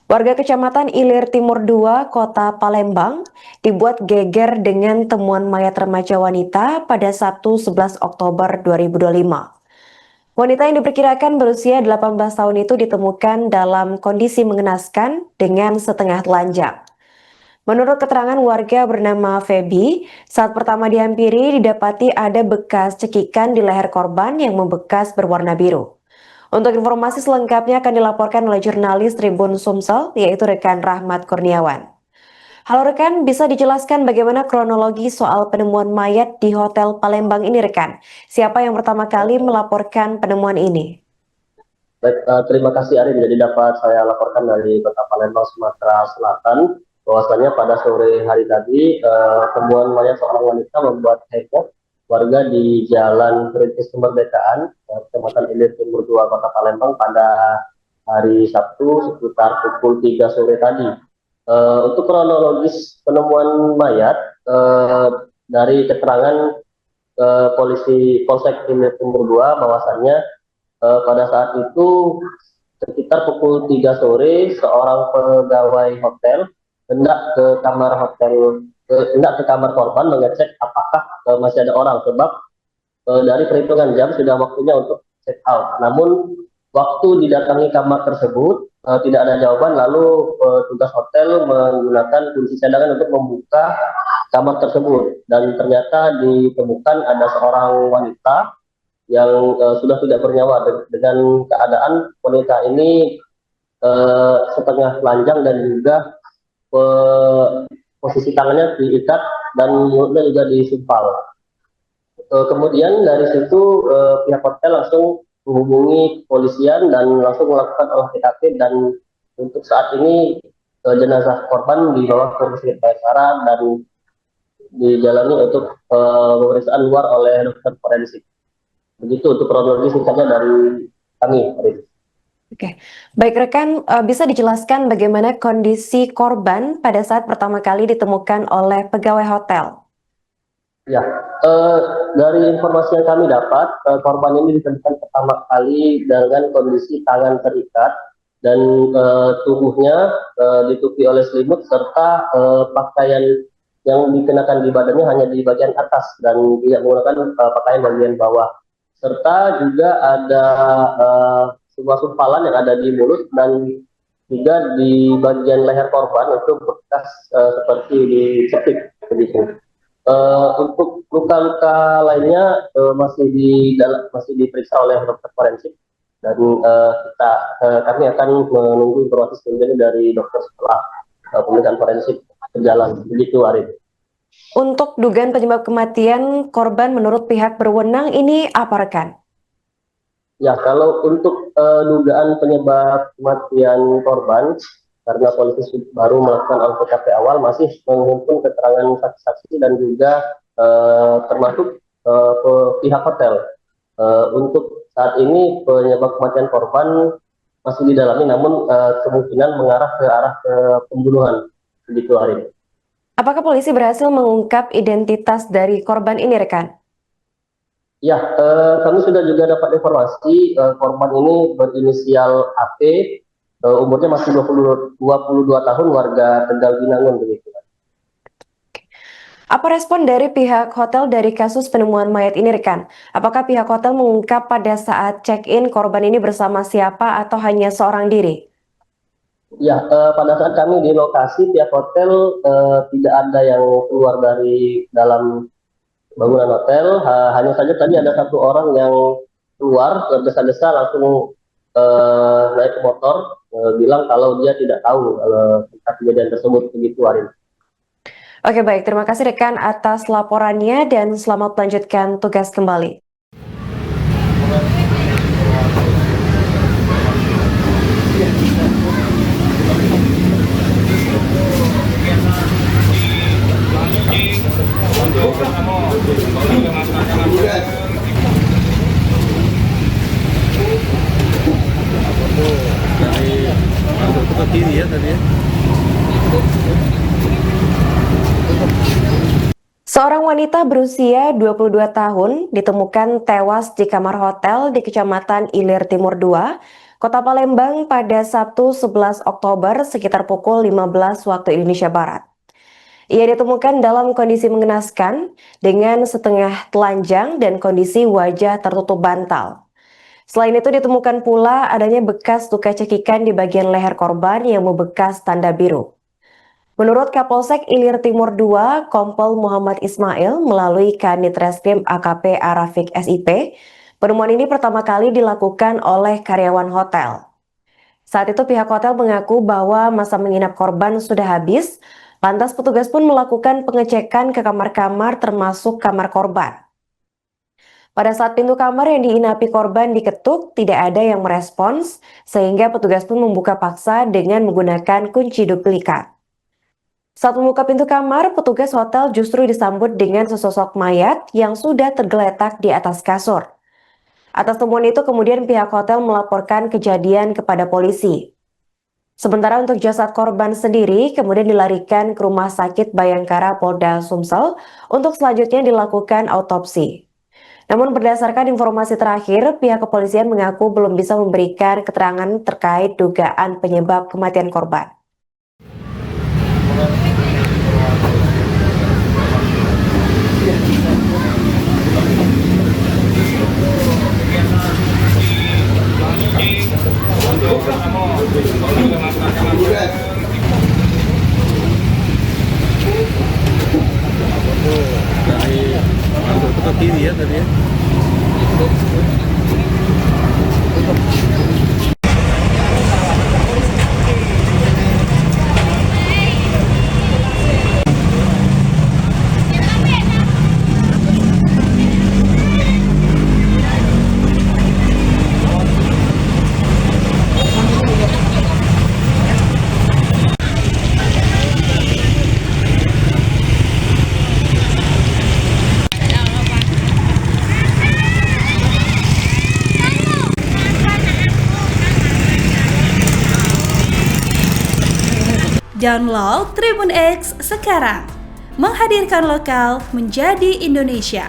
Warga Kecamatan Ilir Timur 2, Kota Palembang, dibuat geger dengan temuan mayat remaja wanita pada Sabtu 11 Oktober 2025. Wanita yang diperkirakan berusia 18 tahun itu ditemukan dalam kondisi mengenaskan dengan setengah telanjang. Menurut keterangan warga bernama Feby, saat pertama dihampiri didapati ada bekas cekikan di leher korban yang membekas berwarna biru. Untuk informasi selengkapnya akan dilaporkan oleh jurnalis Tribun Sumsel, yaitu rekan Rahmat Kurniawan. Halo rekan, bisa dijelaskan bagaimana kronologi soal penemuan mayat di Hotel Palembang ini rekan? Siapa yang pertama kali melaporkan penemuan ini? Baik, terima kasih Arin. Jadi dapat saya laporkan dari Kota Palembang, Sumatera Selatan, bahwasanya pada sore hari tadi temuan mayat seorang wanita membuat heboh warga di Jalan Perintis Kemerdekaan, Kecamatan Ilir Timur 2, Kota Palembang pada hari Sabtu sekitar pukul 3 sore tadi. Untuk kronologis penemuan mayat, dari keterangan polisi Polsek Ilir Timur 2 bahwasannya pada saat itu sekitar pukul 3 sore seorang pegawai hotel hendak ke kamar korban mengecek apakah masih ada orang, sebab dari perhitungan jam sudah waktunya untuk check out. Namun waktu didatangi kamar tersebut tidak ada jawaban, lalu tugas hotel menggunakan kunci cadangan untuk membuka kamar tersebut, dan ternyata ditemukan ada seorang wanita yang sudah tidak bernyawa, dengan keadaan wanita ini setengah telanjang dan juga posisi tangannya diikat dan mulutnya juga disumpal. Kemudian dari situ pihak hotel langsung menghubungi kepolisian dan langsung melakukan olah TKP, dan untuk saat ini jenazah korban dibawa ke Rumah Sakit Bayangkara dan dijalani untuk pemeriksaan luar oleh dokter forensik. Begitu untuk kronologi singkatnya dari kami. Oke, baik rekan, bisa dijelaskan bagaimana kondisi korban pada saat pertama kali ditemukan oleh pegawai hotel? Ya, dari informasi yang kami dapat, korban ini ditemukan pertama kali dengan kondisi tangan terikat dan tubuhnya ditutupi oleh selimut, serta pakaian yang dikenakan di badannya hanya di bagian atas dan tidak menggunakan pakaian bagian bawah. Serta juga ada sebuah sumpalan yang ada di mulut dan juga di bagian leher korban itu bekas seperti dicekik begitu. Untuk luka-luka lainnya masih diperiksa oleh dokter forensik, dan kami akan menunggu informasi selanjutnya dari dokter setelah pemeriksaan forensik berjalan. Begitu, Arif. Untuk dugaan penyebab kematian korban menurut pihak berwenang ini apa rekan? Ya, kalau untuk dugaan penyebab kematian korban, karena polisi baru melakukan olah TKP awal, masih menghimpun keterangan saksi-saksi dan juga termasuk pihak hotel. Untuk saat ini penyebab kematian korban masih didalami, namun kemungkinan mengarah ke arah ke pembunuhan. Begitu, Arif. Apakah polisi berhasil mengungkap identitas dari korban ini rekan? Ya, kami sudah juga dapat informasi korban ini berinisial AP, umurnya masih 22 tahun, warga Tegal Binangun begitu. Apa respon dari pihak hotel dari kasus penemuan mayat ini rekan? Apakah pihak hotel mengungkap pada saat check-in korban ini bersama siapa atau hanya seorang diri? Ya, pada saat kami di lokasi, pihak hotel tidak ada yang keluar dari dalam bangunan hotel. Hanya saja tadi ada satu orang yang keluar tergesa-gesa langsung naik ke motor, bilang kalau dia tidak tahu tentang kejadian tersebut. Begitu, Arin. Oke baik, terima kasih rekan atas laporannya dan selamat melanjutkan tugas kembali. Masuk ke kiri ya tadi ya. Seorang wanita berusia 22 tahun ditemukan tewas di kamar hotel di Kecamatan Ilir Timur 2, Kota Palembang pada Sabtu 11 Oktober sekitar pukul 15 waktu Indonesia Barat. Ia ditemukan dalam kondisi mengenaskan dengan setengah telanjang dan kondisi wajah tertutup bantal. Selain itu ditemukan pula adanya bekas luka cekikan di bagian leher korban yang membekas tanda biru. Menurut Kapolsek Ilir Timur II, Kompol Muhammad Ismail melalui Kanit Reskrim AKP Arafik SIP, penemuan ini pertama kali dilakukan oleh karyawan hotel. Saat itu pihak hotel mengaku bahwa masa menginap korban sudah habis, lantas petugas pun melakukan pengecekan ke kamar-kamar termasuk kamar korban. Pada saat pintu kamar yang diinapi korban diketuk, tidak ada yang merespons, sehingga petugas pun membuka paksa dengan menggunakan kunci duplikat. Saat membuka pintu kamar, petugas hotel justru disambut dengan sesosok mayat yang sudah tergeletak di atas kasur. Atas temuan itu kemudian pihak hotel melaporkan kejadian kepada polisi. Sementara untuk jasad korban sendiri kemudian dilarikan ke Rumah Sakit Bayangkara Polda Sumsel untuk selanjutnya dilakukan autopsi. Namun berdasarkan informasi terakhir, pihak kepolisian mengaku belum bisa memberikan keterangan terkait dugaan penyebab kematian korban. Dari ke kiri ya tadi ya. Download Tribun X sekarang, menghadirkan lokal menjadi Indonesia.